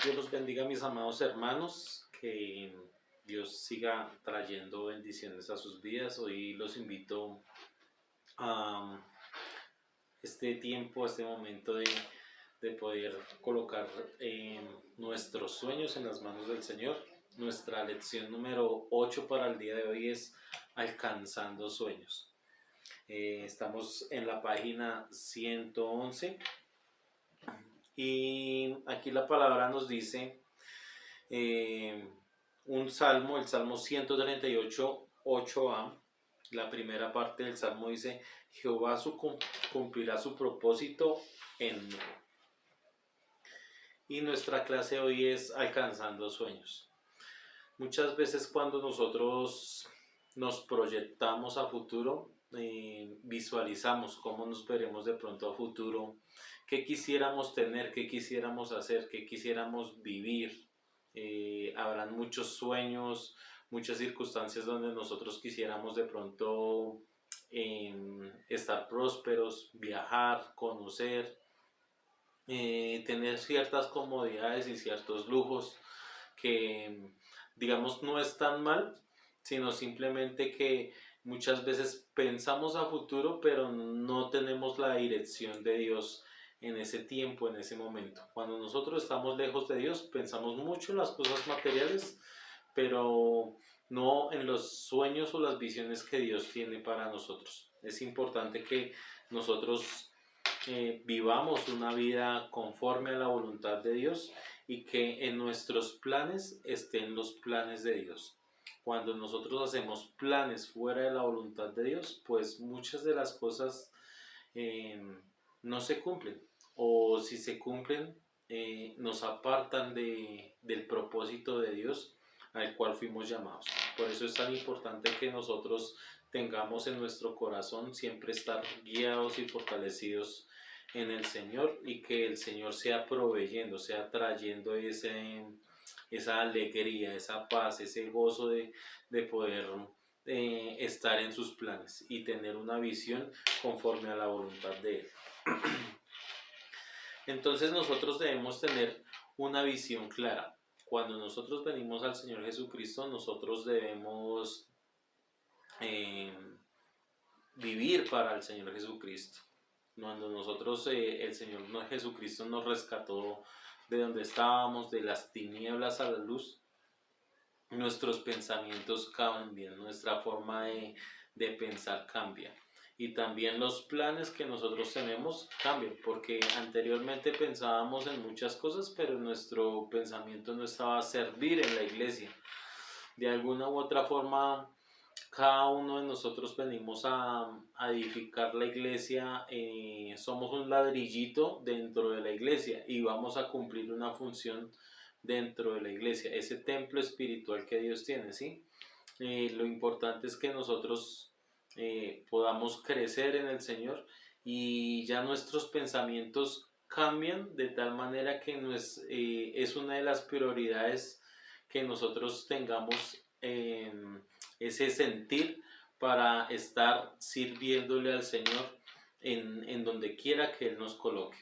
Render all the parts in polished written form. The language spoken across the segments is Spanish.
Dios los bendiga, mis amados hermanos, que Dios siga trayendo bendiciones a sus vidas. Hoy los invito a este tiempo, a este momento de poder colocar nuestros sueños en las manos del Señor. Nuestra lección número 8 para el día de hoy es Alcanzando Sueños. Estamos en la página 111 y aquí la palabra nos dice un salmo, el Salmo 138, 8a. La primera parte del salmo dice: Jehová cumplirá su propósito en mí. Y nuestra clase hoy es Alcanzando Sueños. Muchas veces cuando nosotros nos proyectamos a futuro, visualizamos cómo nos veremos de pronto a futuro, qué quisiéramos tener, qué quisiéramos hacer, qué quisiéramos vivir. Habrán muchos sueños, muchas circunstancias donde nosotros quisiéramos de pronto estar prósperos, viajar, conocer, tener ciertas comodidades y ciertos lujos que, digamos, no están mal, sino simplemente que muchas veces pensamos a futuro, pero no tenemos la dirección de Dios en ese tiempo, en ese momento. Cuando nosotros estamos lejos de Dios, pensamos mucho en las cosas materiales, pero no en los sueños o las visiones que Dios tiene para nosotros. Es importante que nosotros vivamos una vida conforme a la voluntad de Dios y que en nuestros planes estén los planes de Dios. Cuando nosotros hacemos planes fuera de la voluntad de Dios, pues muchas de las cosas no se cumplen, o si se cumplen, nos apartan del propósito de Dios al cual fuimos llamados. Por eso es tan importante que nosotros tengamos en nuestro corazón siempre estar guiados y fortalecidos en el Señor, y que el Señor sea proveyendo, sea trayendo esa alegría, esa paz, ese gozo de poder estar en sus planes y tener una visión conforme a la voluntad de Él. Entonces nosotros debemos tener una visión clara. Cuando nosotros venimos al Señor Jesucristo, nosotros debemos vivir para el Señor Jesucristo. Cuando nosotros, el Señor Jesucristo nos rescató de donde estábamos, de las tinieblas a la luz, nuestros pensamientos cambian, nuestra forma de pensar cambia. Y también los planes que nosotros tenemos cambian, porque anteriormente pensábamos en muchas cosas, pero nuestro pensamiento no estaba a servir en la iglesia. De alguna u otra forma, cada uno de nosotros venimos a edificar la iglesia, somos un ladrillito dentro de la iglesia y vamos a cumplir una función dentro de la iglesia, ese templo espiritual que Dios tiene, ¿sí? Lo importante es que nosotros podamos crecer en el Señor y ya nuestros pensamientos cambian de tal manera que es una de las prioridades que nosotros tengamos ese sentir para estar sirviéndole al Señor en donde quiera que Él nos coloque.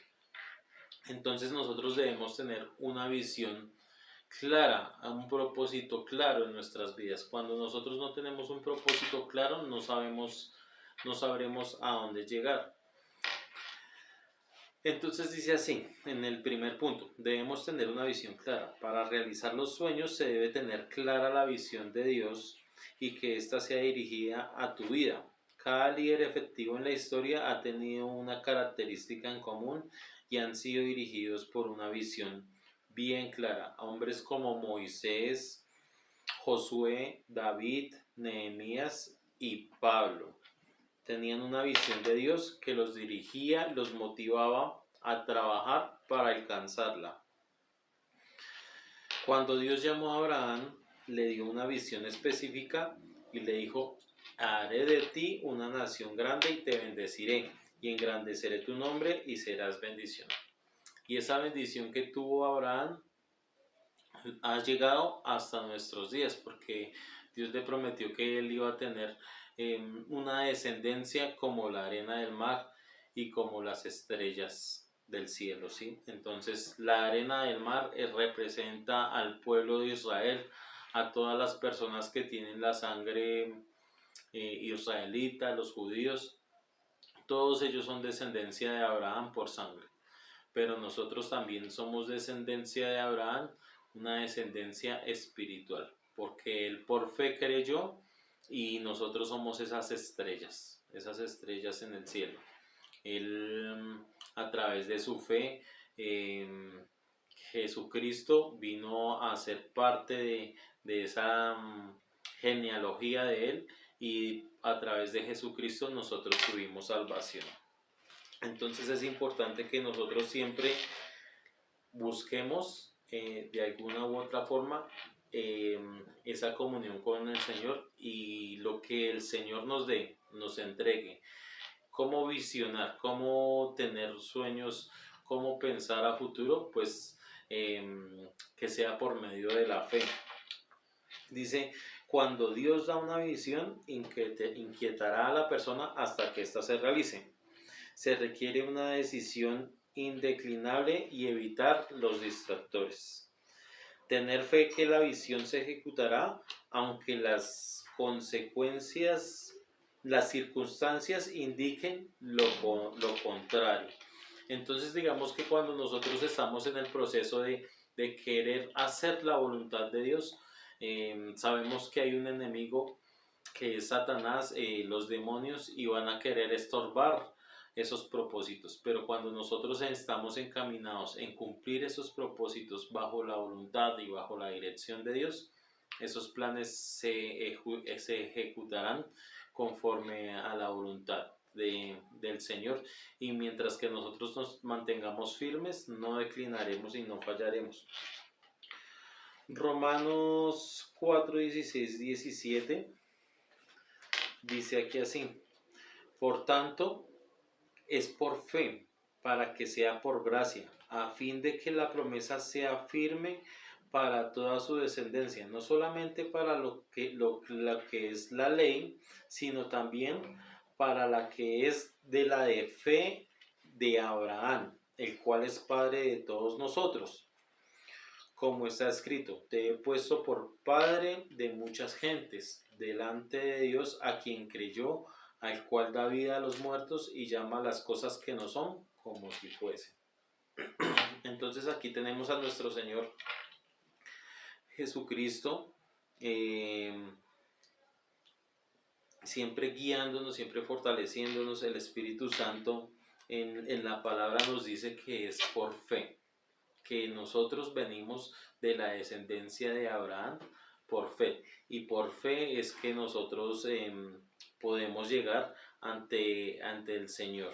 Entonces nosotros debemos tener una visión clara, un propósito claro en nuestras vidas. Cuando nosotros no tenemos un propósito claro, no sabremos a dónde llegar. Entonces dice así, en el primer punto, debemos tener una visión clara. Para realizar los sueños se debe tener clara la visión de Dios y que ésta sea dirigida a tu vida. Cada líder efectivo en la historia ha tenido una característica en común y han sido dirigidos por una visión bien clara. Hombres como Moisés, Josué, David, Nehemías y Pablo tenían una visión de Dios que los dirigía, los motivaba a trabajar para alcanzarla. Cuando Dios llamó a Abraham, le dio una visión específica y le dijo: haré de ti una nación grande y te bendeciré, y engrandeceré tu nombre y serás bendición. Y esa bendición que tuvo Abraham ha llegado hasta nuestros días, porque Dios le prometió que él iba a tener una descendencia como la arena del mar y como las estrellas del cielo, ¿sí? Entonces la arena del mar representa al pueblo de Israel, a todas las personas que tienen la sangre israelita, los judíos, todos ellos son descendencia de Abraham por sangre, pero nosotros también somos descendencia de Abraham, una descendencia espiritual, porque él por fe creyó y nosotros somos esas estrellas en el cielo. Él, a través de su fe, Jesucristo vino a ser parte de esa genealogía de él, y a través de Jesucristo nosotros tuvimos salvación. Entonces es importante que nosotros siempre busquemos de alguna u otra forma esa comunión con el Señor, y lo que el Señor nos dé, nos entregue, cómo visionar, cómo tener sueños, cómo pensar a futuro, pues que sea por medio de la fe. Dice, cuando Dios da una visión, inquietará a la persona hasta que ésta se realice. Se requiere una decisión indeclinable y evitar los distractores. Tener fe que la visión se ejecutará, aunque las consecuencias, las circunstancias indiquen lo contrario. Entonces digamos que cuando nosotros estamos en el proceso de querer hacer la voluntad de Dios, sabemos que hay un enemigo que es Satanás, los demonios, y van a querer estorbar esos propósitos, pero cuando nosotros estamos encaminados en cumplir esos propósitos bajo la voluntad y bajo la dirección de Dios, esos planes se ejecutarán conforme a la voluntad del Señor, y mientras que nosotros nos mantengamos firmes, no declinaremos y no fallaremos. Romanos 4, 16, 17 dice aquí así: por tanto, es por fe, para que sea por gracia, a fin de que la promesa sea firme para toda su descendencia, no solamente para lo que es la ley, sino también para la que es de la de fe de Abraham, el cual es padre de todos nosotros. Como está escrito, te he puesto por padre de muchas gentes, delante de Dios, a quien creyó, al cual da vida a los muertos y llama las cosas que no son como si fuesen. Entonces aquí tenemos a nuestro Señor Jesucristo, siempre guiándonos, siempre fortaleciéndonos. El Espíritu Santo en la palabra nos dice que es por fe, que nosotros venimos de la descendencia de Abraham por fe, y por fe es que nosotros podemos llegar ante el Señor.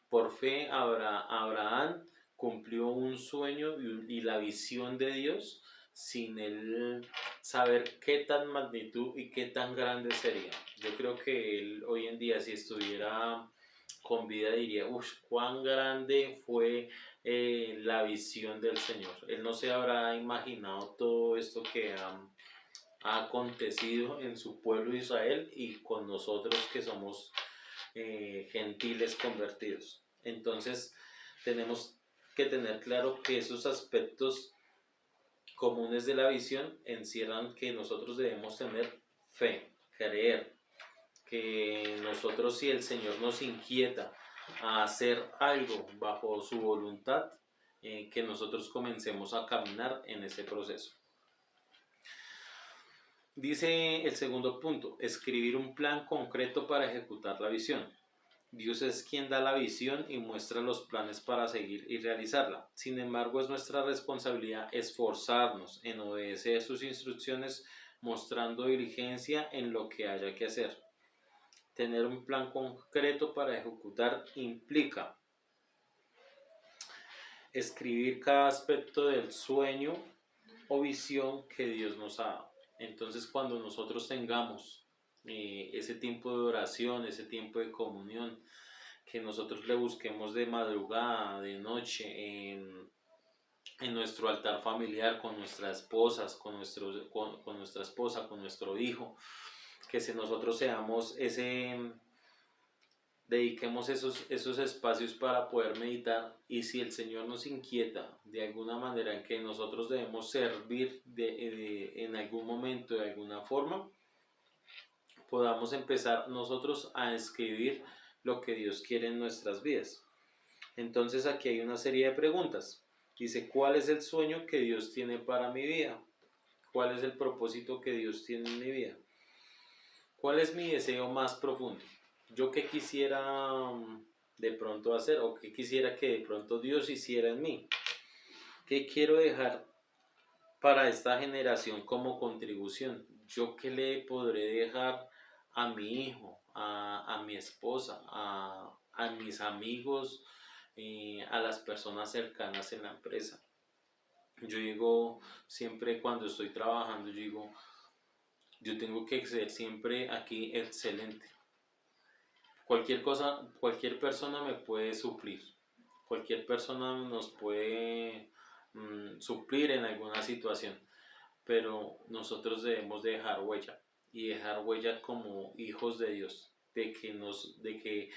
Por fe Abraham cumplió un sueño y la visión de Dios sin él saber qué tan magnitud y qué tan grande sería. Yo creo que él hoy en día, si estuviera con vida, diría, uff, cuán grande fue la visión del Señor. Él no se habrá imaginado todo esto que ha acontecido en su pueblo Israel y con nosotros que somos gentiles convertidos. Entonces tenemos que tener claro que esos aspectos comunes de la visión encierran que nosotros debemos tener fe, creer, que nosotros, si el Señor nos inquieta a hacer algo bajo su voluntad, que nosotros comencemos a caminar en ese proceso. Dice el segundo punto, escribir un plan concreto para ejecutar la visión. Dios es quien da la visión y muestra los planes para seguir y realizarla. Sin embargo, es nuestra responsabilidad esforzarnos en obedecer sus instrucciones, mostrando diligencia en lo que haya que hacer. Tener un plan concreto para ejecutar implica escribir cada aspecto del sueño o visión que Dios nos ha dado. Entonces, cuando nosotros tengamos ese tiempo de oración, ese tiempo de comunión, que nosotros le busquemos de madrugada, de noche, en nuestro altar familiar, con nuestras esposas, con nuestra esposa, con nuestro hijo, que si nosotros seamos dediquemos esos espacios para poder meditar, y si el Señor nos inquieta de alguna manera en que nosotros debemos servir en algún momento, de alguna forma, podamos empezar nosotros a escribir lo que Dios quiere en nuestras vidas. Entonces aquí hay una serie de preguntas. Dice, ¿cuál es el sueño que Dios tiene para mi vida? ¿Cuál es el propósito que Dios tiene en mi vida? ¿Cuál es mi deseo más profundo? ¿Yo qué quisiera de pronto hacer, o qué quisiera que de pronto Dios hiciera en mí? ¿Qué quiero dejar para esta generación como contribución? ¿Yo qué le podré dejar a mi hijo, a mi esposa, a mis amigos, a las personas cercanas en la empresa? Yo digo siempre cuando estoy trabajando, yo digo, yo tengo que ser siempre aquí excelente. Cualquier cosa, cualquier persona me puede suplir, cualquier persona nos puede suplir en alguna situación, pero nosotros debemos dejar huella, y dejar huella como hijos de Dios, de que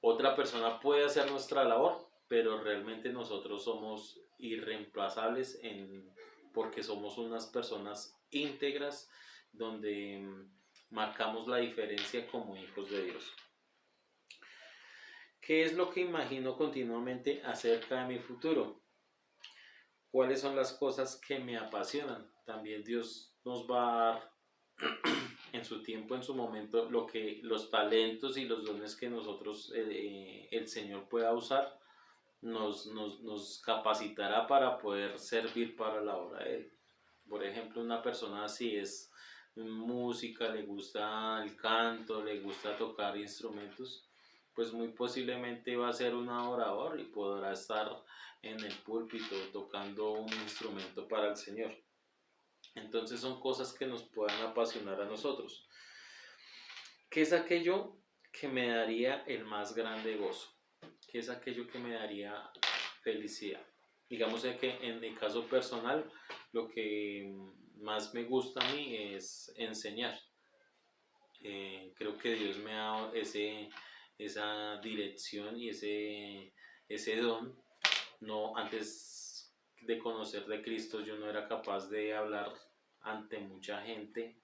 otra persona puede hacer nuestra labor, pero realmente nosotros somos irreemplazables porque somos unas personas íntegras, donde marcamos la diferencia como hijos de Dios. ¿Qué es lo que imagino continuamente acerca de mi futuro? ¿Cuáles son las cosas que me apasionan? También Dios nos va a dar en su tiempo, en su momento, los talentos y los dones que nosotros, el Señor pueda usar, nos capacitará para poder servir para la obra de Él. Por ejemplo, una persona si es música, le gusta el canto, le gusta tocar instrumentos, pues muy posiblemente va a ser un orador y podrá estar en el púlpito tocando un instrumento para el Señor. Entonces son cosas que nos puedan apasionar a nosotros. ¿Qué es aquello que me daría el más grande gozo? ¿Qué es aquello que me daría felicidad? Digamos que en mi caso personal, lo que más me gusta a mí es enseñar. Creo que Dios me ha dado esa dirección y ese don. No, antes de conocer de Cristo yo no era capaz de hablar ante mucha gente,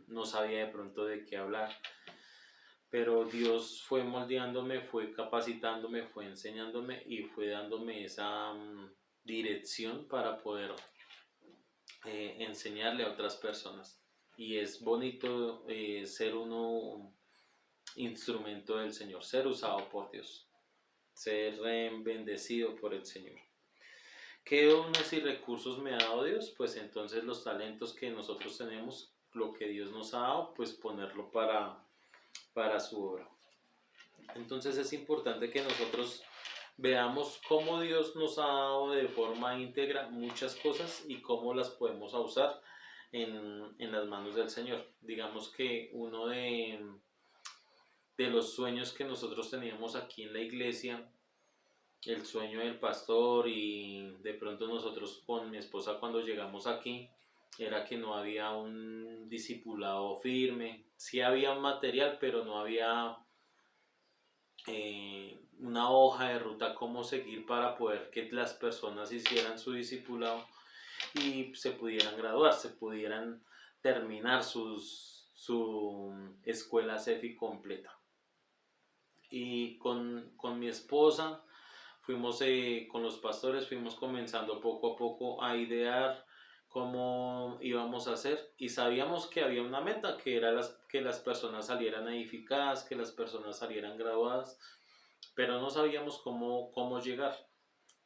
no sabía de pronto de qué hablar, pero Dios fue moldeándome, fue capacitándome, fue enseñándome y fue dándome esa dirección para poder enseñarle a otras personas. Y es bonito ser uno instrumento del Señor, ser usado por Dios, ser bendecido por el Señor. ¿Qué dones y recursos me ha dado Dios? Pues entonces los talentos que nosotros tenemos, lo que Dios nos ha dado, pues ponerlo para su obra. Entonces es importante que nosotros veamos cómo Dios nos ha dado de forma íntegra muchas cosas y cómo las podemos usar en las manos del Señor. Digamos que uno de los sueños que nosotros teníamos aquí en la iglesia, el sueño del pastor, y de pronto nosotros con mi esposa cuando llegamos aquí, era que no había un discipulado firme. Sí había un material, pero no había una hoja de ruta cómo seguir para poder que las personas hicieran su discipulado y se pudieran graduar, se pudieran terminar su escuela CEFI completa. Y con mi esposa fuimos, con los pastores, fuimos comenzando poco a poco a idear cómo íbamos a hacer, y sabíamos que había una meta, que era que las personas salieran edificadas, que las personas salieran graduadas, pero no sabíamos cómo llegar.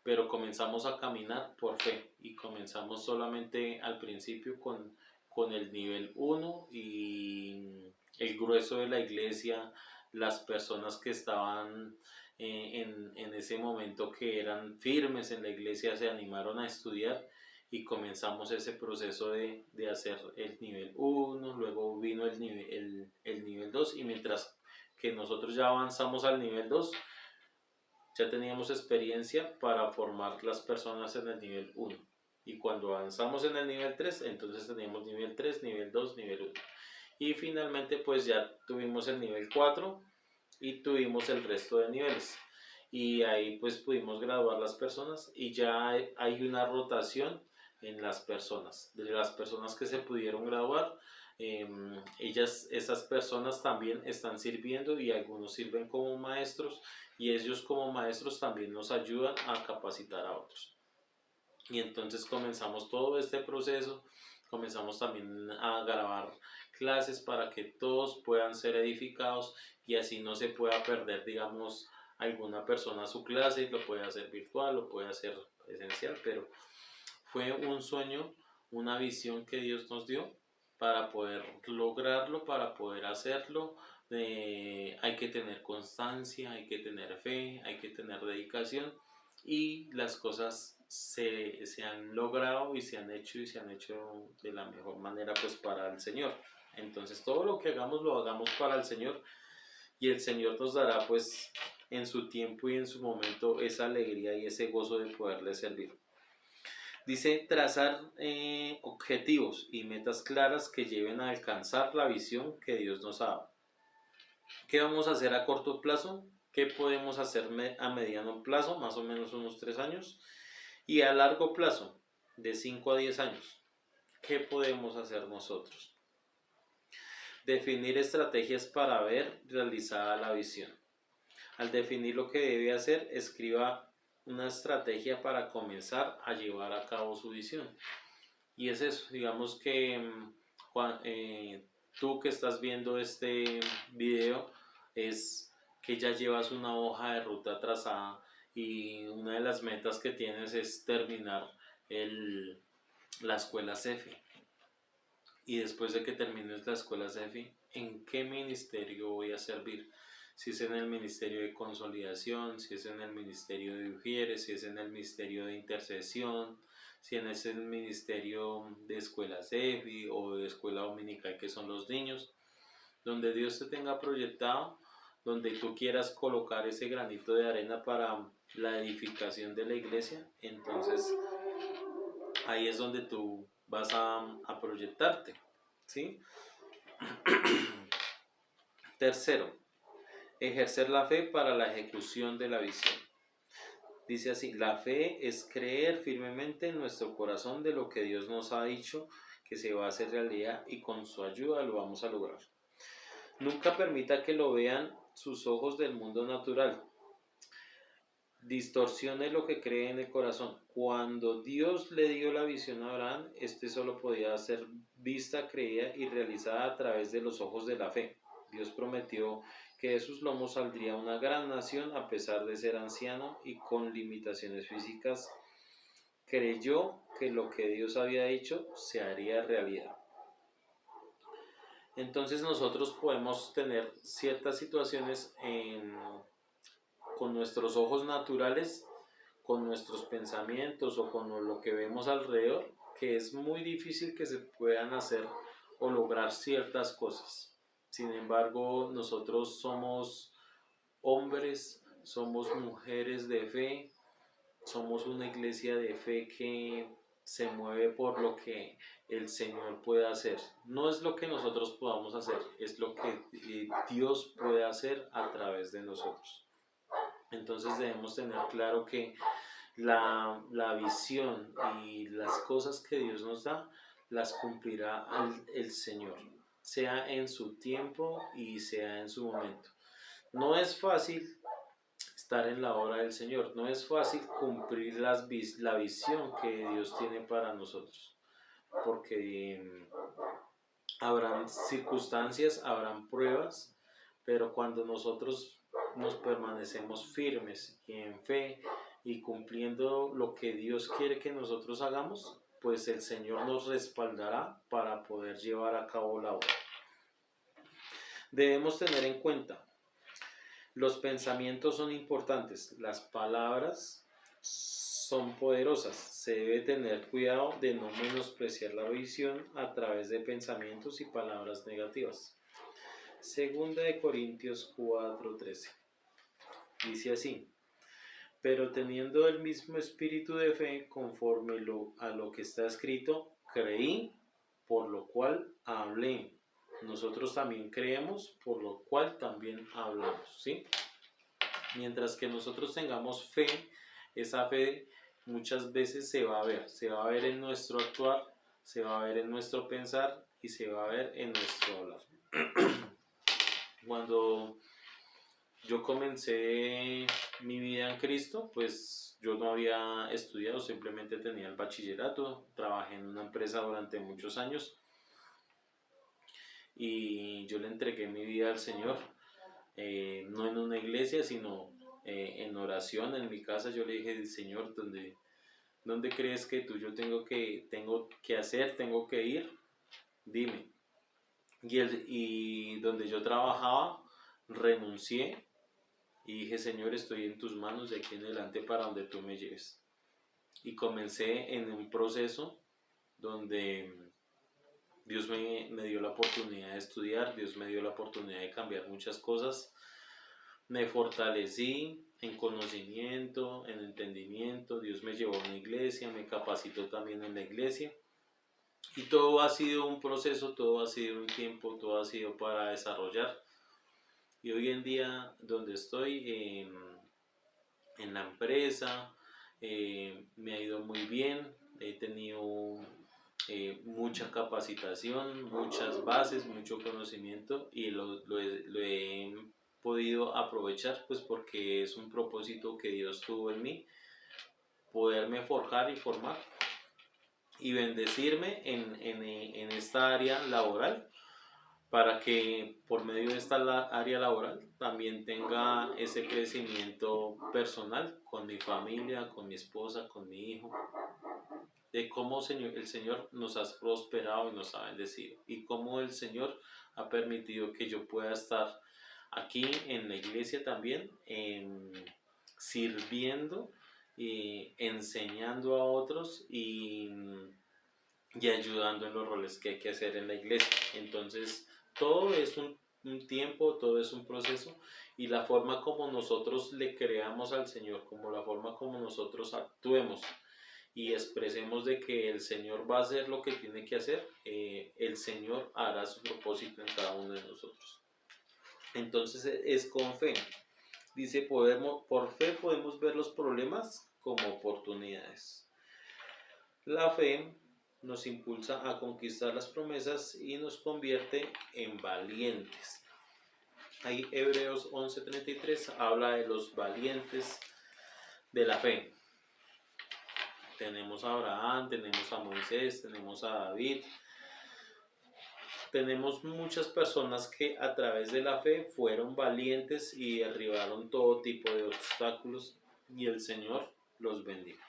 Pero comenzamos a caminar por fe, y comenzamos solamente al principio con el nivel 1 y el grueso de la iglesia, las personas que estaban en ese momento, que eran firmes en la iglesia, se animaron a estudiar, y comenzamos ese proceso de hacer el nivel 1, luego vino el nivel 2, y mientras que nosotros ya avanzamos al nivel 2, ya teníamos experiencia para formar las personas en el nivel 1. Y cuando avanzamos en el nivel 3, entonces teníamos nivel 3, nivel 2, nivel 1. Y finalmente pues ya tuvimos el nivel 4, y tuvimos el resto de niveles. Y ahí pues pudimos graduar las personas y ya hay una rotación en las personas. De las personas que se pudieron graduar, esas personas también están sirviendo y algunos sirven como maestros y ellos como maestros también nos ayudan a capacitar a otros. Y entonces comenzamos todo este proceso, comenzamos también a grabar clases para que todos puedan ser edificados y así no se pueda perder, digamos, alguna persona su clase, lo puede hacer virtual, lo puede hacer presencial, pero fue un sueño, una visión que Dios nos dio para poder lograrlo, para poder hacerlo. Hay que tener constancia, hay que tener fe, hay que tener dedicación y las cosas se han logrado y se han hecho de la mejor manera pues para el Señor. Entonces todo lo que hagamos lo hagamos para el Señor y el Señor nos dará pues en su tiempo y en su momento esa alegría y ese gozo de poderle servir. Dice trazar objetivos y metas claras que lleven a alcanzar la visión que Dios nos ha dado. ¿Qué vamos a hacer a corto plazo? ¿Qué podemos hacer a mediano plazo? Más o menos unos 3 años. Y a largo plazo, de 5 a 10 años. ¿Qué podemos hacer nosotros? Definir estrategias para ver realizada la visión. Al definir lo que debe hacer, escriba una estrategia para comenzar a llevar a cabo su visión. Y es eso, digamos que tú que estás viendo este video es que ya llevas una hoja de ruta trazada y una de las metas que tienes es terminar la escuela CEFI. Y después de que termines la escuela CEFI, ¿en qué ministerio voy a servir? Si es en el ministerio de consolidación, si es en el ministerio de Ujieres, si es en el ministerio de intercesión, si es el ministerio de escuela CEFI o de escuela dominical que son los niños, donde Dios te tenga proyectado, donde tú quieras colocar ese granito de arena para la edificación de la iglesia, entonces ahí es donde tú vas a proyectarte, ¿sí? Tercero, ejercer la fe para la ejecución de la visión. Dice así, la fe es creer firmemente en nuestro corazón de lo que Dios nos ha dicho que se va a hacer realidad y con su ayuda lo vamos a lograr. Nunca permita que lo vean sus ojos del mundo natural. Distorsione lo que cree en el corazón. Cuando Dios le dio la visión a Abraham, solo podía ser vista, creída y realizada a través de los ojos de la fe. Dios prometió que de sus lomos saldría una gran nación a pesar de ser anciano y con limitaciones físicas. Creyó que lo que Dios había dicho se haría realidad. Entonces nosotros podemos tener ciertas situaciones con nuestros ojos naturales, con nuestros pensamientos o con lo que vemos alrededor, que es muy difícil que se puedan hacer o lograr ciertas cosas. Sin embargo, nosotros somos hombres, somos mujeres de fe, somos una iglesia de fe que se mueve por lo que el Señor puede hacer. No es lo que nosotros podamos hacer, es lo que Dios puede hacer a través de nosotros. Entonces debemos tener claro que la visión y las cosas que Dios nos da, las cumplirá el Señor, sea en su tiempo y sea en su momento. No es fácil estar en la obra del Señor, no es fácil cumplir la visión que Dios tiene para nosotros, porque habrán circunstancias, habrán pruebas, pero cuando nosotros nos permanecemos firmes y en fe y cumpliendo lo que Dios quiere que nosotros hagamos, pues el Señor nos respaldará para poder llevar a cabo la obra. Debemos tener en cuenta, los pensamientos son importantes, las palabras son poderosas, se debe tener cuidado de no menospreciar la visión a través de pensamientos y palabras negativas. Segunda de Corintios 4:13. Dice así, pero teniendo el mismo espíritu de fe, conforme a lo que está escrito, creí, por lo cual hablé. nosotros también creemos, por lo cual también hablamos, ¿sí? Mientras que nosotros tengamos fe, esa fe muchas veces se va a ver en nuestro actuar, se va a ver en nuestro pensar y se va a ver en nuestro hablar. Cuando yo comencé mi vida en Cristo, pues yo no había estudiado, simplemente tenía el bachillerato, trabajé en una empresa durante muchos años y yo le entregué mi vida al Señor, no en una iglesia, sino en oración, en mi casa. Yo le dije, Señor, ¿dónde crees que yo tengo que hacer, tengo que ir? Dime. Y donde yo trabajaba, renuncié y dije, Señor, estoy en tus manos de aquí en adelante para donde tú me lleves. Y comencé en un proceso donde Dios me dio la oportunidad de estudiar, Dios me dio la oportunidad de cambiar muchas cosas. Me fortalecí en conocimiento, en entendimiento. Dios me llevó a una iglesia, me capacitó también en la iglesia. Y todo ha sido un proceso, todo ha sido un tiempo, todo ha sido para desarrollar. Y hoy en día, donde estoy, en la empresa, me ha ido muy bien. He tenido mucha capacitación, muchas bases, mucho conocimiento y lo he podido aprovechar, pues porque es un propósito que Dios tuvo en mí, poderme forjar y formar y bendecirme en esta área laboral, para que por medio de esta área laboral también tenga ese crecimiento personal con mi familia, con mi esposa, con mi hijo, de cómo el Señor nos ha prosperado y nos ha bendecido, y cómo el Señor ha permitido que yo pueda estar aquí en la iglesia también, sirviendo y enseñando a otros y ayudando en los roles que hay que hacer en la iglesia. Entonces, todo es un tiempo, todo es un proceso, y la forma como nosotros le creamos al Señor, como la forma como nosotros actuemos y expresemos de que el Señor va a hacer lo que tiene que hacer, el Señor hará su propósito en cada uno de nosotros. Entonces es con fe. Dice, por fe podemos ver los problemas como oportunidades. La fe nos impulsa a conquistar las promesas y nos convierte en valientes. Ahí Hebreos 11:33 habla de los valientes de la fe. Tenemos a Abraham, tenemos a Moisés, tenemos a David. Tenemos muchas personas que a través de la fe fueron valientes y derribaron todo tipo de obstáculos y el Señor los bendijo.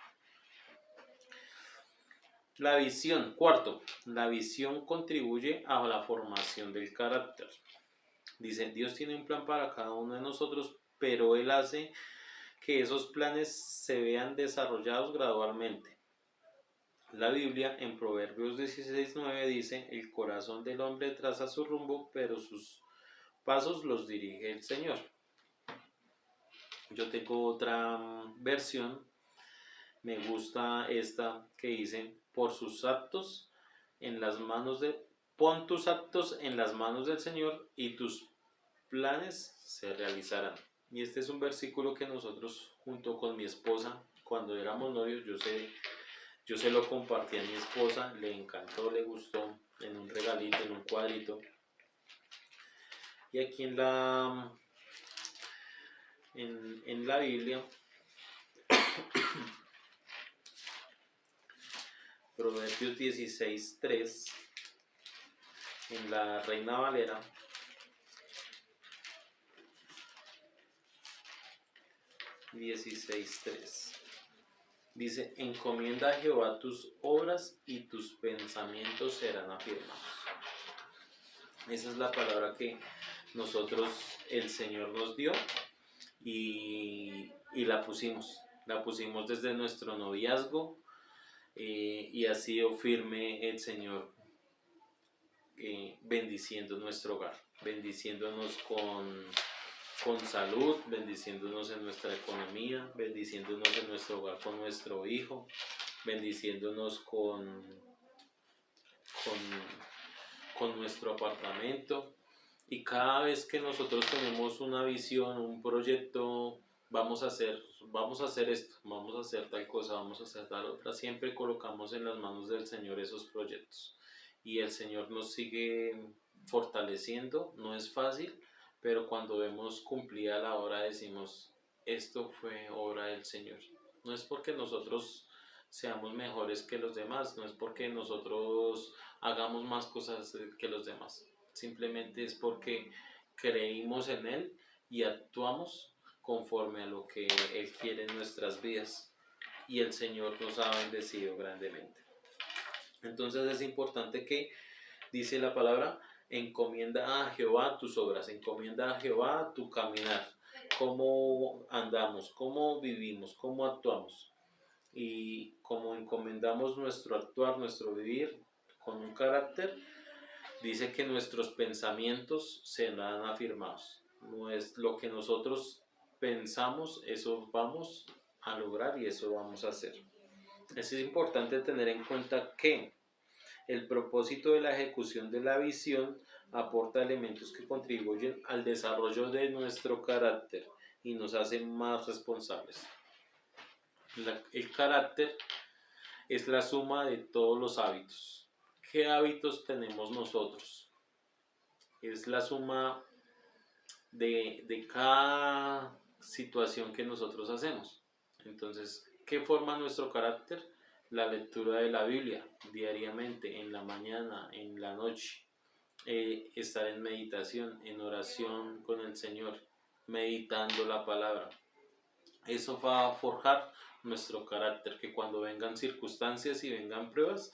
La visión, cuarto, la visión contribuye a la formación del carácter. Dice, Dios tiene un plan para cada uno de nosotros, pero Él hace que esos planes se vean desarrollados gradualmente. La Biblia en Proverbios 16:9 dice, el corazón del hombre traza su rumbo, pero sus pasos los dirige el Señor. Yo tengo otra versión, me gusta esta que dice, por sus actos en las manos pon tus actos en las manos del Señor y tus planes se realizarán. Y este es un versículo que nosotros junto con mi esposa, cuando éramos novios, yo se lo compartí a mi esposa, le encantó, le gustó, en un regalito, en un cuadrito. Y aquí en la Biblia, Proverbios 16:3, en la Reina Valera, dice, encomienda a Jehová tus obras y tus pensamientos serán afirmados. Esa es la palabra que el Señor nos dio y la pusimos desde nuestro noviazgo, y ha sido firme el Señor, bendiciendo nuestro hogar, bendiciéndonos con salud, bendiciéndonos en nuestra economía, bendiciéndonos en nuestro hogar con nuestro hijo, bendiciéndonos con con nuestro apartamento. Y cada vez que nosotros tenemos una visión, un proyecto, vamos a hacer esto, vamos a hacer tal cosa, vamos a hacer tal otra, siempre colocamos en las manos del Señor esos proyectos. Y el Señor nos sigue fortaleciendo. No es fácil, pero cuando vemos cumplida la hora decimos, esto fue obra del Señor. No es porque nosotros seamos mejores que los demás, no es porque nosotros hagamos más cosas que los demás, simplemente es porque creímos en Él y actuamos conforme a lo que Él quiere en nuestras vidas, y el Señor nos ha bendecido grandemente. Entonces es importante que, dice la palabra, encomienda a Jehová tus obras, encomienda a Jehová tu caminar, cómo andamos, cómo vivimos, cómo actuamos. Y como encomendamos nuestro actuar, nuestro vivir con un carácter, dice que nuestros pensamientos serán afirmados. No es lo que nosotros pensamos, eso vamos a lograr y eso vamos a hacer. Es importante tener en cuenta que el propósito de la ejecución de la visión aporta elementos que contribuyen al desarrollo de nuestro carácter y nos hacen más responsables. El carácter es la suma de todos los hábitos. ¿Qué hábitos tenemos nosotros? Es la suma de cada situación que nosotros hacemos. Entonces, ¿qué forma nuestro carácter? La lectura de la Biblia diariamente, en la mañana, en la noche, estar en meditación, en oración con el Señor, meditando la palabra. Eso va a forjar nuestro carácter, que cuando vengan circunstancias y vengan pruebas,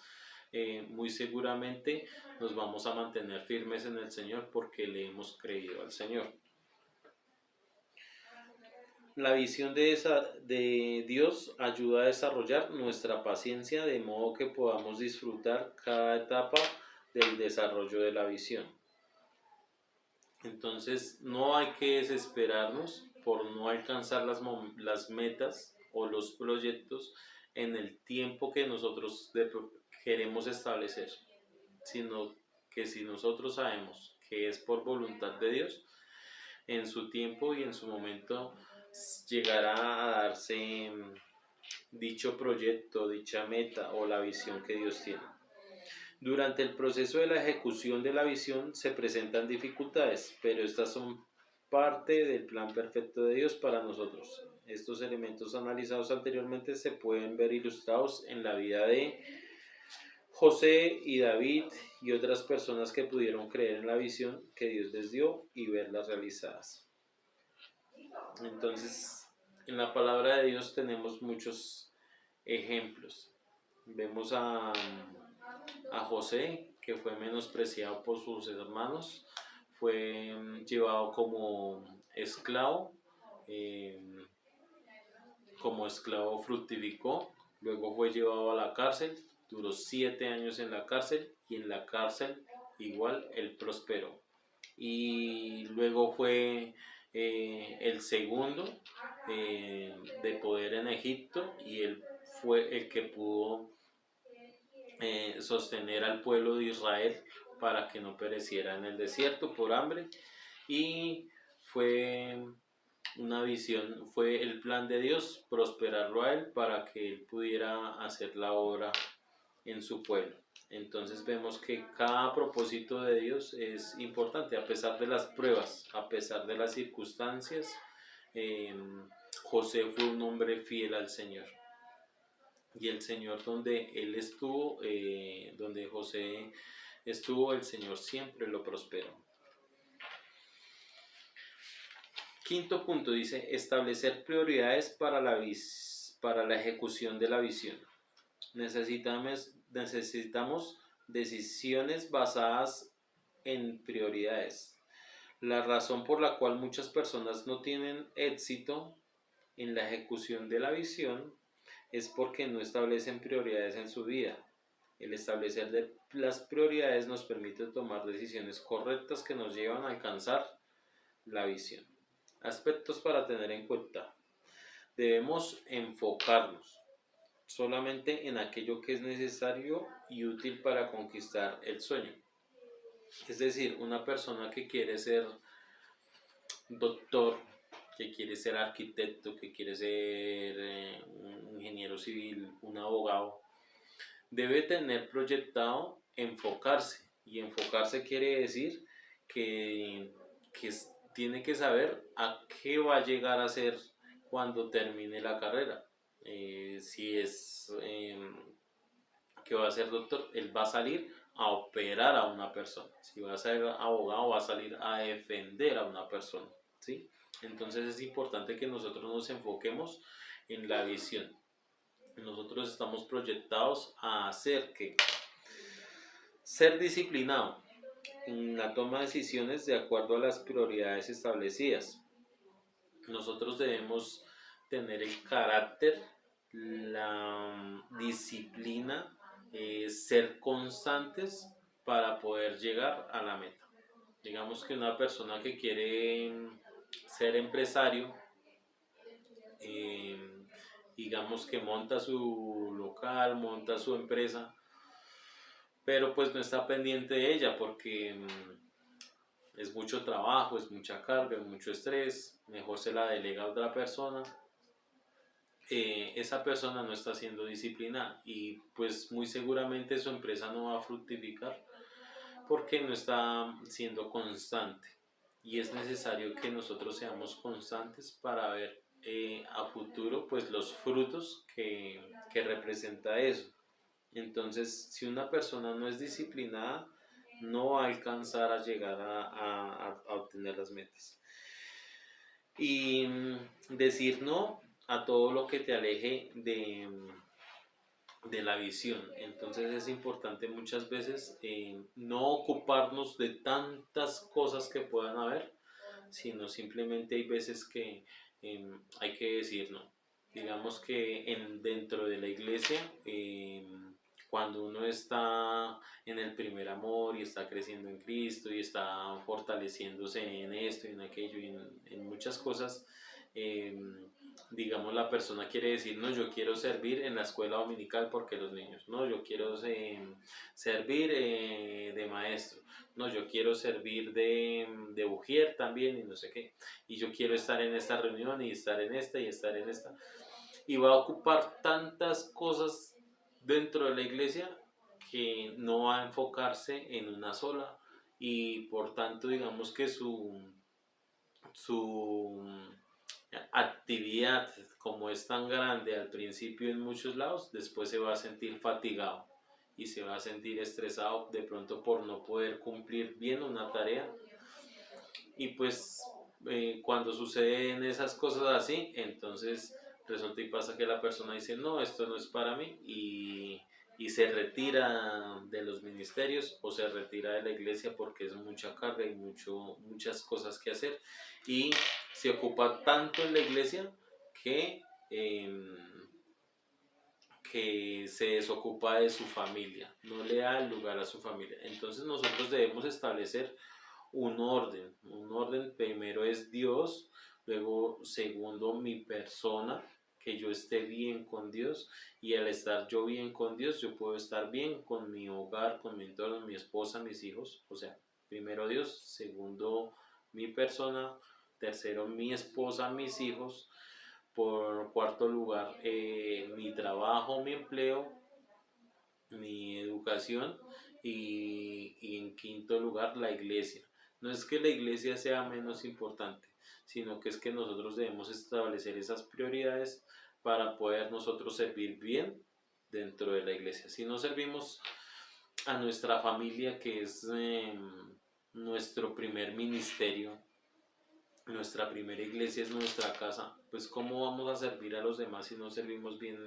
muy seguramente nos vamos a mantener firmes en el Señor porque le hemos creído al Señor. La visión de Dios ayuda a desarrollar nuestra paciencia de modo que podamos disfrutar cada etapa del desarrollo de la visión. Entonces no hay que desesperarnos por no alcanzar las metas o los proyectos en el tiempo que nosotros queremos establecer, sino que si nosotros sabemos que es por voluntad de Dios, en su tiempo y en su momento llegará a darse dicho proyecto, dicha meta o la visión que Dios tiene. Durante el proceso de la ejecución de la visión se presentan dificultades, pero estas son parte del plan perfecto de Dios para nosotros. Estos elementos analizados anteriormente se pueden ver ilustrados en la vida de José y David y otras personas que pudieron creer en la visión que Dios les dio y verlas realizadas. Entonces, en la palabra de Dios tenemos muchos ejemplos. Vemos a José, que fue menospreciado por sus hermanos, fue llevado como esclavo fructificó, luego fue llevado a la cárcel, duró 7 años en la cárcel y en la cárcel igual él prosperó. Y luego fue el segundo de poder en Egipto y él fue el que pudo sostener al pueblo de Israel para que no pereciera en el desierto por hambre, y fue una visión, fue el plan de Dios prosperarlo a él para que él pudiera hacer la obra en su pueblo. Entonces vemos que cada propósito de Dios es importante a pesar de las pruebas, a pesar de las circunstancias. José fue un hombre fiel al Señor. Y el Señor donde él estuvo, donde José estuvo, el Señor siempre lo prosperó. Quinto punto dice, establecer prioridades para la ejecución de la visión. Necesitamos decisiones basadas en prioridades. La razón por la cual muchas personas no tienen éxito en la ejecución de la visión es porque no establecen prioridades en su vida. El establecer las prioridades nos permite tomar decisiones correctas que nos llevan a alcanzar la visión. Aspectos para tener en cuenta. Debemos enfocarnos solamente en aquello que es necesario y útil para conquistar el sueño. Es decir, una persona que quiere ser doctor, que quiere ser arquitecto, que quiere ser un ingeniero civil, un abogado, debe tener proyectado enfocarse. Y enfocarse quiere decir que tiene que saber a qué va a llegar a ser cuando termine la carrera. Si es que va a ser doctor, él va a salir a operar a una persona. Si va a ser abogado, va a salir a defender a una persona, ¿sí? Entonces es importante que nosotros nos enfoquemos en la visión. Nosotros estamos proyectados a hacer que ser disciplinado en la toma de decisiones de acuerdo a las prioridades establecidas. Nosotros debemos tener el carácter, la disciplina, ser constantes para poder llegar a la meta. Digamos que una persona que quiere ser empresario, eh, digamos que monta su local, monta su empresa, pero pues no está pendiente de ella porque es mucho trabajo, es mucha carga, es mucho estrés, mejor se la delega a otra persona. Esa persona no está siendo disciplinada y pues muy seguramente su empresa no va a fructificar porque no está siendo constante, y es necesario que nosotros seamos constantes para ver a futuro pues los frutos que representa eso. Entonces, si una persona no es disciplinada, no va a alcanzar a llegar a obtener las metas. Y decir no a todo lo que te aleje de la visión. Entonces es importante muchas veces no ocuparnos de tantas cosas que puedan haber, sino simplemente hay veces que hay que decir no. Digamos que dentro de la iglesia, cuando uno está en el primer amor y está creciendo en Cristo y está fortaleciéndose en esto y en aquello y en muchas cosas, eh, digamos, la persona quiere decir, no, yo quiero servir en la escuela dominical porque los niños, no, yo quiero servir de maestro, no, yo quiero servir de ujier también y no sé qué, y yo quiero estar en esta reunión y estar en esta y estar en esta, y va a ocupar tantas cosas dentro de la iglesia que no va a enfocarse en una sola, y por tanto digamos que su actividad, como es tan grande al principio en muchos lados, después se va a sentir fatigado y se va a sentir estresado de pronto por no poder cumplir bien una tarea. Y pues cuando suceden esas cosas así, entonces resulta y pasa que la persona dice, no, esto no es para mí, y se retira de los ministerios o se retira de la iglesia porque es mucha carga y muchas cosas que hacer, y se ocupa tanto en la iglesia que, que se desocupa de su familia, no le da el lugar a su familia. Entonces nosotros debemos establecer un orden primero es Dios, luego segundo mi persona, que yo esté bien con Dios, y al estar yo bien con Dios, yo puedo estar bien con mi hogar, con mi entorno, mi esposa, mis hijos, o sea, primero Dios, segundo mi persona, tercero mi esposa, mis hijos, por cuarto lugar mi trabajo, mi empleo, mi educación, y en quinto lugar la iglesia. No es que la iglesia sea menos importante, sino que es que nosotros debemos establecer esas prioridades para poder nosotros servir bien dentro de la iglesia. Si no servimos a nuestra familia, que es nuestro primer ministerio, nuestra primera iglesia es nuestra casa, pues cómo vamos a servir a los demás si no servimos bien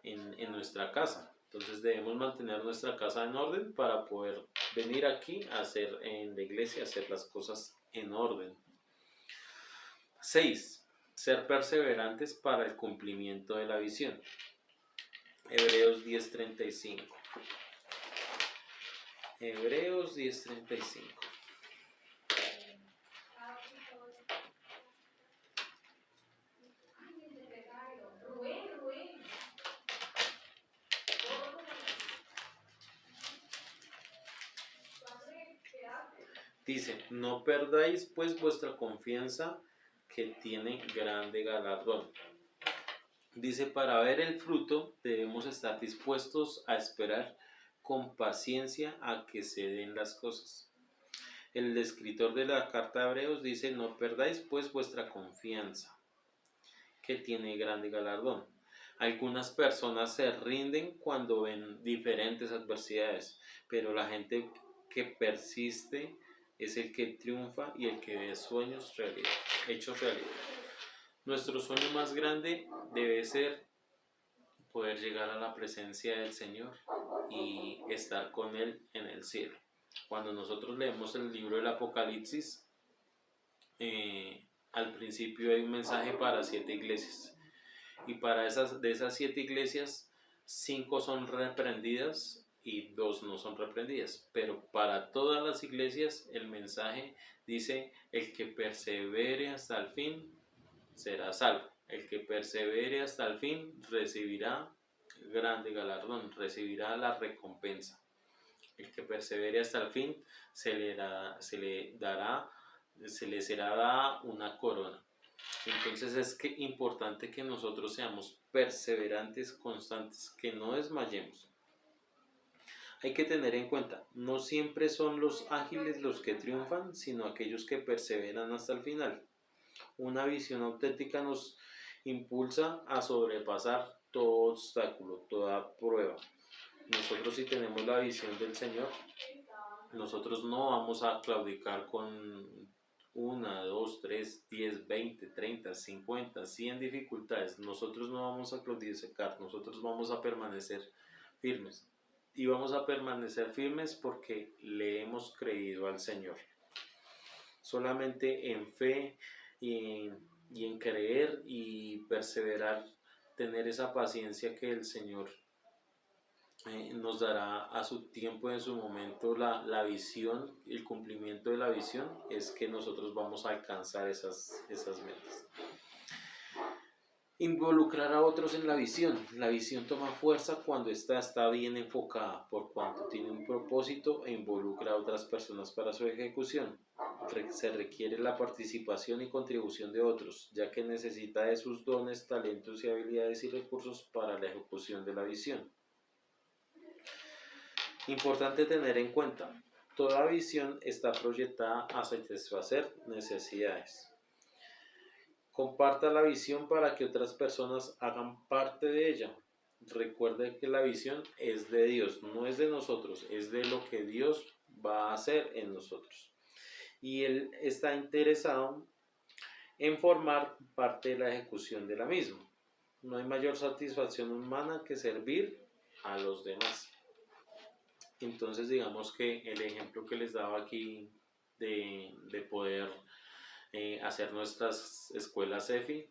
en nuestra casa. Entonces debemos mantener nuestra casa en orden para poder venir aquí a hacer en la iglesia, hacer las cosas en orden. 6. Ser perseverantes para el cumplimiento de la visión. Hebreos 10:35. Hebreos 10:35. Dice, no perdáis pues vuestra confianza, que tiene grande galardón. Dice, para ver el fruto debemos estar dispuestos a esperar con paciencia a que se den las cosas. El escritor de la carta de Hebreos dice, no perdáis pues vuestra confianza, que tiene grande galardón. Algunas personas se rinden cuando ven diferentes adversidades, pero la gente que persiste es el que triunfa y el que ve sueños hechos realidad. Nuestro sueño más grande debe ser poder llegar a la presencia del Señor y estar con Él en el cielo. Cuando nosotros leemos el libro del Apocalipsis, al principio hay un mensaje para 7 iglesias, y de esas 7 iglesias, 5 son reprendidas y 2 no son reprendidas, pero para todas las iglesias el mensaje dice, el que persevere hasta el fin será salvo, el que persevere hasta el fin recibirá grande galardón, recibirá la recompensa. El que persevere hasta el fin se le será dada una corona. Entonces es importante que nosotros seamos perseverantes, constantes, que no desmayemos. Hay que tener en cuenta, no siempre son los ágiles los que triunfan, sino aquellos que perseveran hasta el final. Una visión auténtica nos impulsa a sobrepasar todo obstáculo, toda prueba. Nosotros, si tenemos la visión del Señor, nosotros no vamos a claudicar con 1, 2, 3, 10, 20, 30, 50, 100 dificultades. Nosotros no vamos a claudicar, nosotros vamos a permanecer firmes. Y vamos a permanecer firmes porque le hemos creído al Señor. Solamente en fe y en creer y perseverar, tener esa paciencia que el Señor nos dará a su tiempo, en su momento, la visión, el cumplimiento de la visión, es que nosotros vamos a alcanzar esas metas. Involucrar a otros en la visión. La visión toma fuerza cuando está bien enfocada, por cuanto tiene un propósito e involucra a otras personas para su ejecución. Se requiere la participación y contribución de otros, ya que necesita de sus dones, talentos y habilidades y recursos para la ejecución de la visión. Importante tener en cuenta, toda visión está proyectada a satisfacer necesidades. Comparta la visión para que otras personas hagan parte de ella. Recuerde que la visión es de Dios, no es de nosotros, es de lo que Dios va a hacer en nosotros. Y Él está interesado en formar parte de la ejecución de la misma. No hay mayor satisfacción humana que servir a los demás. Entonces, digamos que el ejemplo que les daba aquí de poder hacer nuestras escuelas EFI,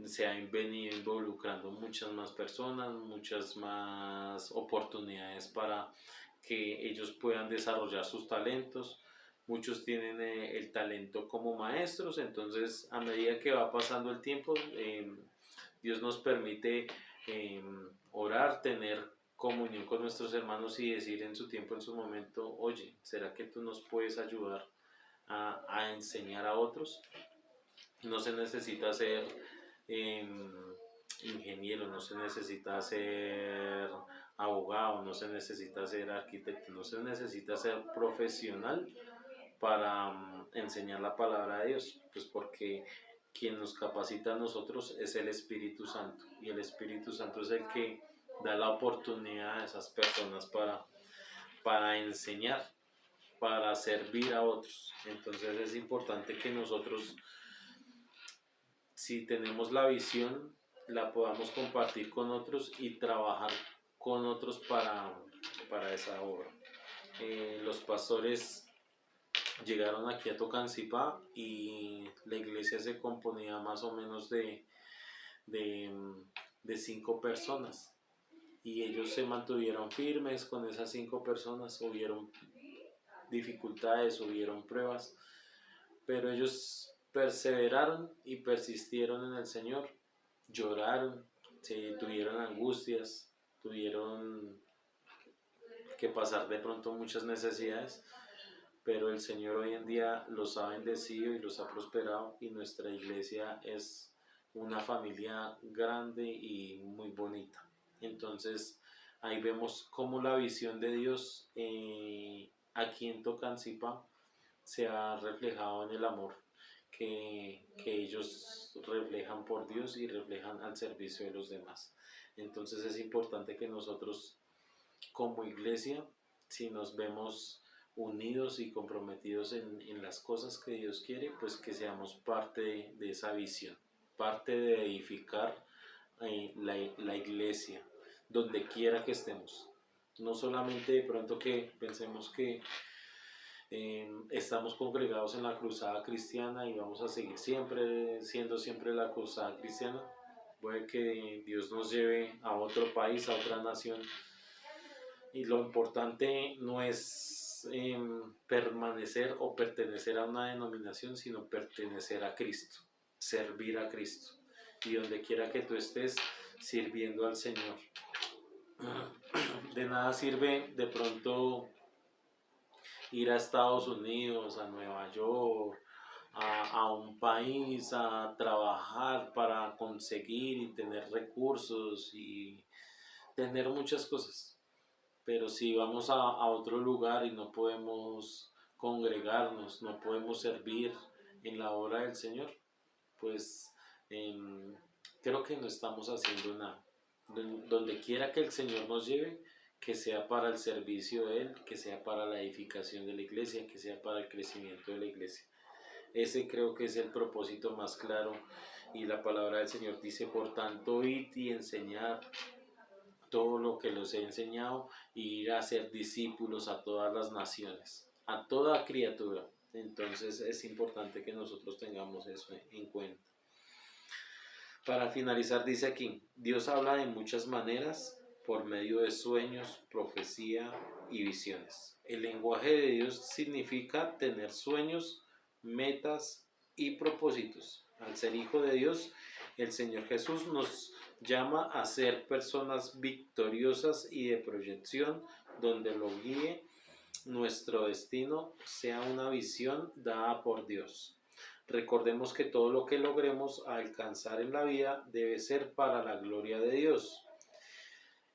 se han venido involucrando muchas más personas, muchas más oportunidades para que ellos puedan desarrollar sus talentos. Muchos tienen el talento como maestros, entonces a medida que va pasando el tiempo, Dios nos permite orar, tener comunión con nuestros hermanos y decir en su tiempo, en su momento, oye, ¿será que tú nos puedes ayudar a enseñar a otros? No se necesita ser ingeniero, no se necesita ser abogado, no se necesita ser arquitecto, no se necesita ser profesional para enseñar la palabra de Dios, pues porque quien nos capacita a nosotros es el Espíritu Santo, y el Espíritu Santo es el que da la oportunidad a esas personas para enseñar, para servir a otros. Entonces es importante que nosotros, si tenemos la visión, la podamos compartir con otros y trabajar con otros para esa obra. Los pastores llegaron aquí a Tocancipá y la iglesia se componía más o menos de 5 personas, y ellos se mantuvieron firmes con esas 5 personas. Hubieron dificultades, hubieron pruebas, pero ellos perseveraron y persistieron en el Señor, lloraron, tuvieron angustias, tuvieron que pasar de pronto muchas necesidades, pero el Señor hoy en día los ha bendecido y los ha prosperado, y nuestra iglesia es una familia grande y muy bonita. Entonces ahí vemos cómo la visión de Dios aquí en Tocancipá se ha reflejado en el amor que ellos reflejan por Dios y reflejan al servicio de los demás. Entonces es importante que nosotros como iglesia, si nos vemos unidos y comprometidos en las cosas que Dios quiere, pues que seamos parte de esa visión, parte de edificar la iglesia, donde quiera que estemos. No solamente de pronto que pensemos que estamos congregados en la cruzada cristiana y vamos a seguir siendo siempre la cruzada cristiana. Puede que Dios nos lleve a otro país, a otra nación, y lo importante no es permanecer o pertenecer a una denominación, sino pertenecer a Cristo, servir a Cristo, y donde quiera que tú estés, sirviendo al Señor. De nada sirve de pronto ir a Estados Unidos, a Nueva York, a un país a trabajar para conseguir y tener recursos y tener muchas cosas. Pero si vamos a otro lugar y no podemos congregarnos, no podemos servir en la obra del Señor, pues creo que no estamos haciendo nada. Donde quiera que el Señor nos lleve, que sea para el servicio de Él, que sea para la edificación de la iglesia, que sea para el crecimiento de la iglesia. Ese creo que es el propósito más claro, y la palabra del Señor dice: por tanto, id y enseñad todo lo que los he enseñado, y ir a ser discípulos a todas las naciones, a toda criatura. Entonces es importante que nosotros tengamos eso en cuenta. Para finalizar, dice aquí: Dios habla de muchas maneras, por medio de sueños, profecía y visiones. El lenguaje de Dios significa tener sueños, metas y propósitos. Al ser hijo de Dios, el Señor Jesús nos llama a ser personas victoriosas y de proyección, donde lo guíe nuestro destino sea una visión dada por Dios. Recordemos que todo lo que logremos alcanzar en la vida debe ser para la gloria de Dios.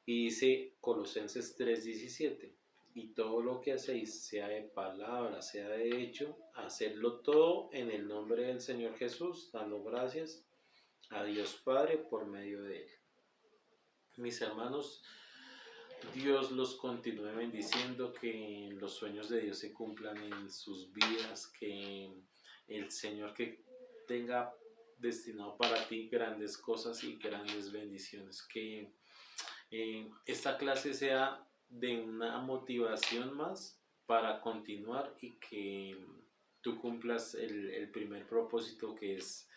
Y dice Colosenses 3:17: y todo lo que hacéis, sea de palabra, sea de hecho, hacedlo todo en el nombre del Señor Jesús, dando gracias a Dios Padre por medio de Él. Mis hermanos, Dios los continúe bendiciendo, que los sueños de Dios se cumplan en sus vidas, que el Señor que tenga destinado para ti grandes cosas y grandes bendiciones, que esta clase sea de una motivación más para continuar, y que tú cumplas el primer propósito, que es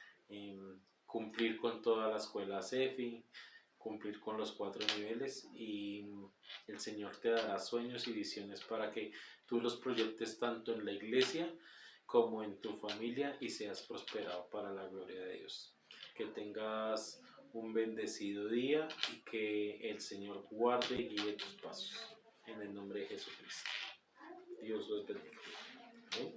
cumplir con toda la escuela CEFI, cumplir con los 4 niveles, y el Señor te dará sueños y visiones para que tú los proyectes tanto en la iglesia como en tu familia y seas prosperado para la gloria de Dios. Que tengas un bendecido día y que el Señor guarde y guíe tus pasos. En el nombre de Jesucristo. Dios los bendiga. ¿Sí?